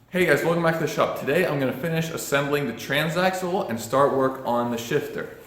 Hey guys, welcome back to the shop. Today I'm going to finish assembling the transaxle and start work on the shifter.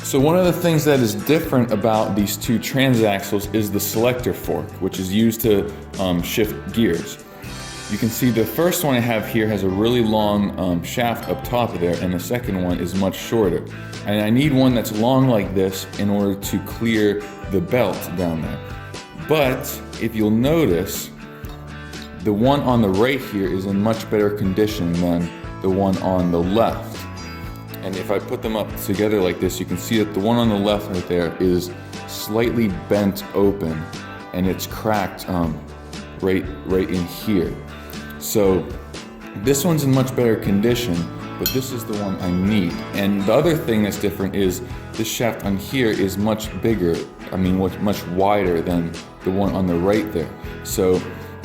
So one of the things that is different about these two transaxles is the selector fork, which is used to shift gears. You can see the first one I have here has a really long shaft up top of there, and the second one is much shorter. And I need one that's long like this in order to clear the belt down there. But if you'll notice, the one on the right here is in much better condition than the one on the left. And if I put them up together like this, you can see that the one on the left right there is slightly bent open and it's cracked right in here. So this one's in much better condition, but this is the one I need. And the other thing that's different is this shaft on here is much bigger, much wider than the one on the right there. So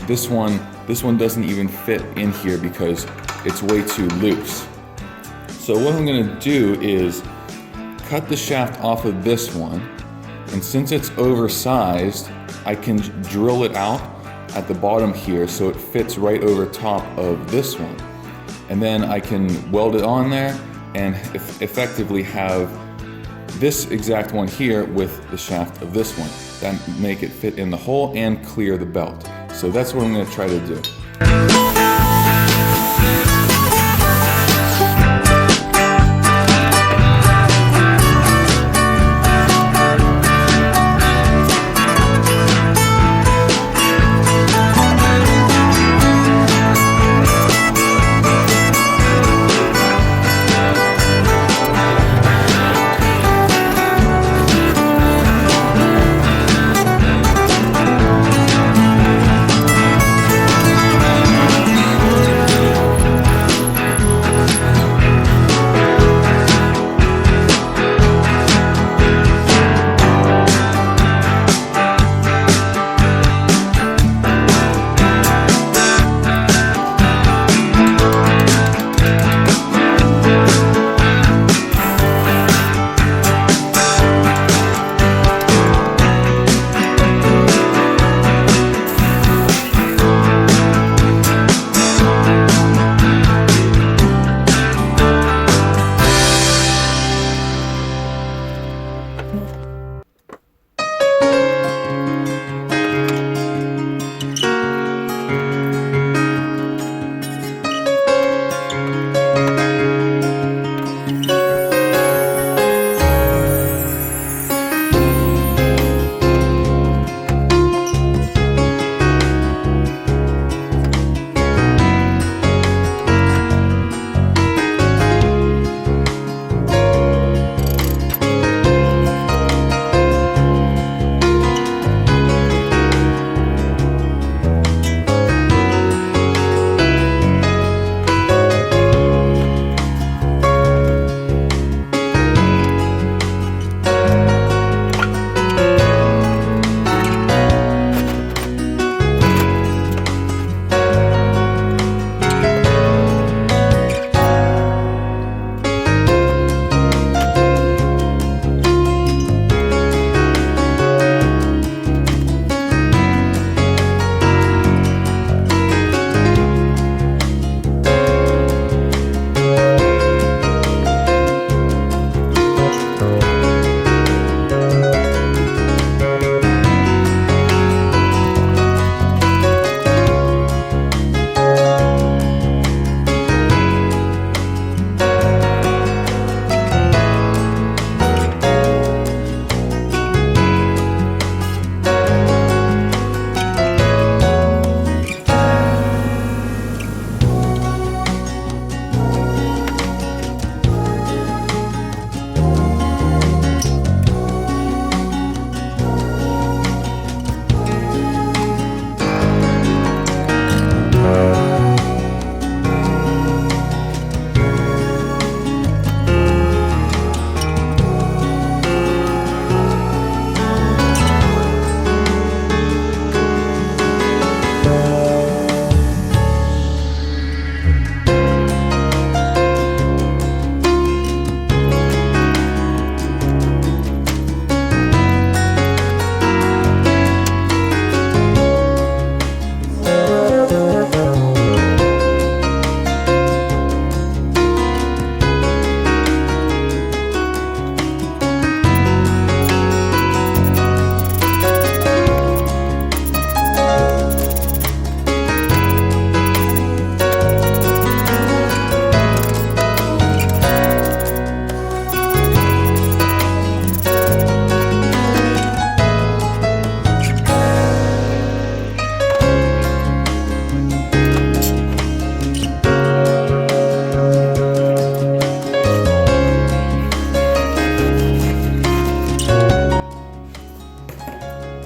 this one doesn't even fit in here because it's way too loose. So what I'm going to do is cut the shaft off of this one, and since it's oversized, I can drill it out at the bottom here so it fits right over top of this one. And then I can weld it on there and effectively have this exact one here with the shaft of this one. That make it fit in the hole and clear the belt. So that's what I'm going to try to do.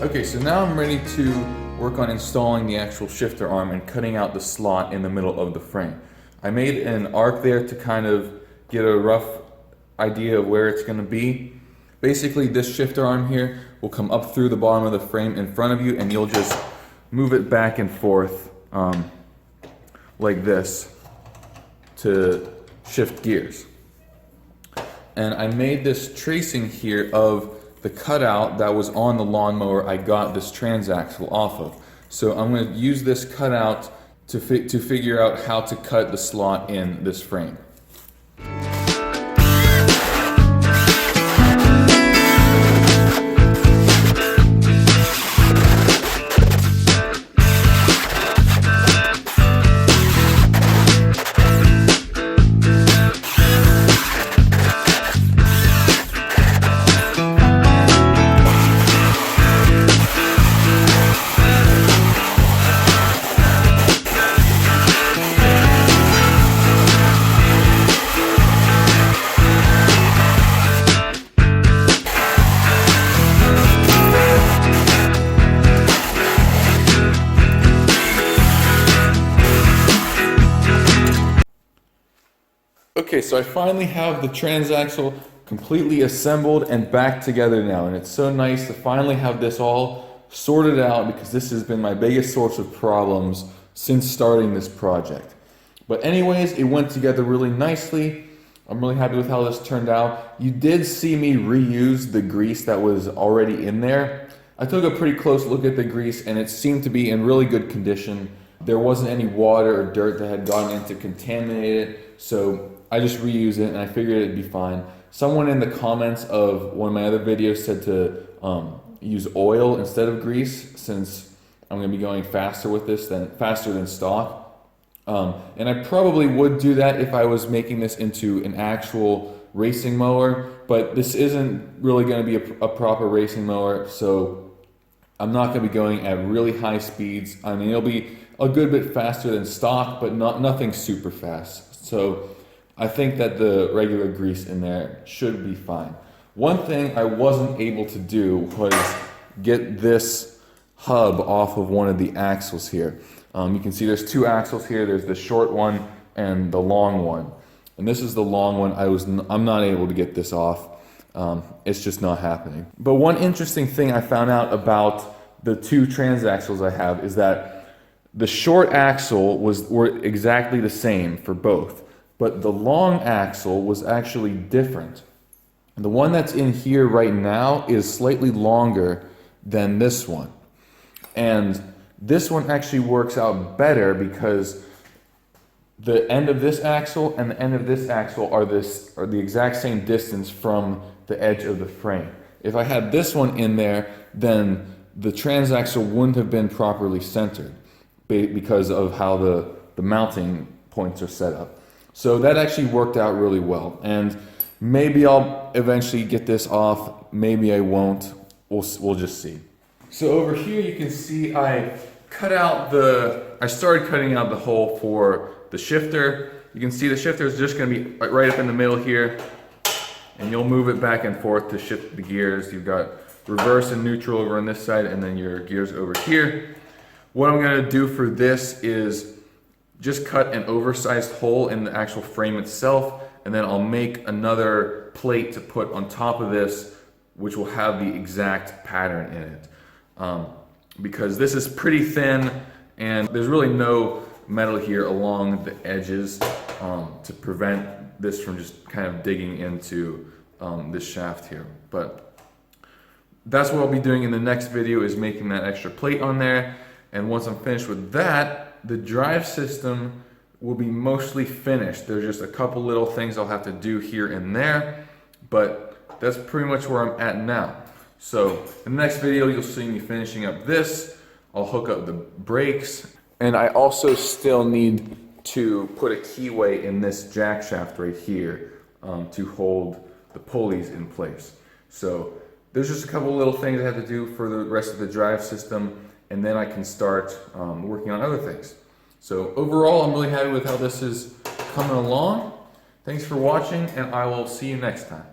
Okay, so now I'm ready to work on installing the actual shifter arm and cutting out the slot in the middle of the frame. I made an arc there to kind of get a rough idea of where it's going to be. Basically, this shifter arm here will come up through the bottom of the frame in front of you, and you'll just move it back and forth like this to shift gears. And I made this tracing here of the cutout that was on the lawnmower I got this transaxle off of. So I'm going to use this cutout to figure out how to cut the slot in this frame. Okay, so I finally have the transaxle completely assembled and back together now, and it's so nice to finally have this all sorted out because this has been my biggest source of problems since starting this project. But anyways, it went together really nicely. I'm really happy with how this turned out. You did see me reuse the grease that was already in there. I took a pretty close look at the grease and it seemed to be in really good condition. There wasn't any water or dirt that had gotten in to contaminate it, so I just reused it and I figured it'd be fine. Someone in the comments of one of my other videos said to use oil instead of grease, since I'm going to be going faster with this faster than stock. And I probably would do that if I was making this into an actual racing mower, but this isn't really going to be a proper racing mower, so I'm not going to be going at really high speeds. I mean, it'll be a good bit faster than stock, but nothing super fast. So I think that the regular grease in there should be fine. One thing I wasn't able to do was get this hub off of one of the axles here. You can see there's two axles here. There's the short one and the long one. And this is the long one. I'm not able to get this off. It's just not happening. But one interesting thing I found out about the two transaxles I have is that the short axle were exactly the same for both. But the long axle was actually different. The one that's in here right now is slightly longer than this one. And this one actually works out better because the end of this axle and the end of this axle are the exact same distance from the edge of the frame. If I had this one in there, then the transaxle wouldn't have been properly centered because of how the mounting points are set up. So that actually worked out really well, and maybe I'll eventually get this off, maybe I won't, we'll just see. So over here you can see I started cutting out the hole for the shifter. You can see the shifter is just going to be right up in the middle here, and you'll move it back and forth to shift the gears. You've got reverse and neutral over on this side, and then your gears over here. What I'm going to do for this is just cut an oversized hole in the actual frame itself, and then I'll make another plate to put on top of this, which will have the exact pattern in it. Because this is pretty thin, and there's really no metal here along the edges to prevent this from just kind of digging into this shaft here. But that's what I'll be doing in the next video, is making that extra plate on there. And once I'm finished with that, the drive system will be mostly finished. There's just a couple little things I'll have to do here and there, but that's pretty much where I'm at now. So in the next video, you'll see me finishing up this. I'll hook up the brakes, and I also still need to put a keyway in this jack shaft right here to hold the pulleys in place. So there's just a couple little things I have to do for the rest of the drive system, and then I can start working on other things. So overall, I'm really happy with how this is coming along. Thanks for watching, and I will see you next time.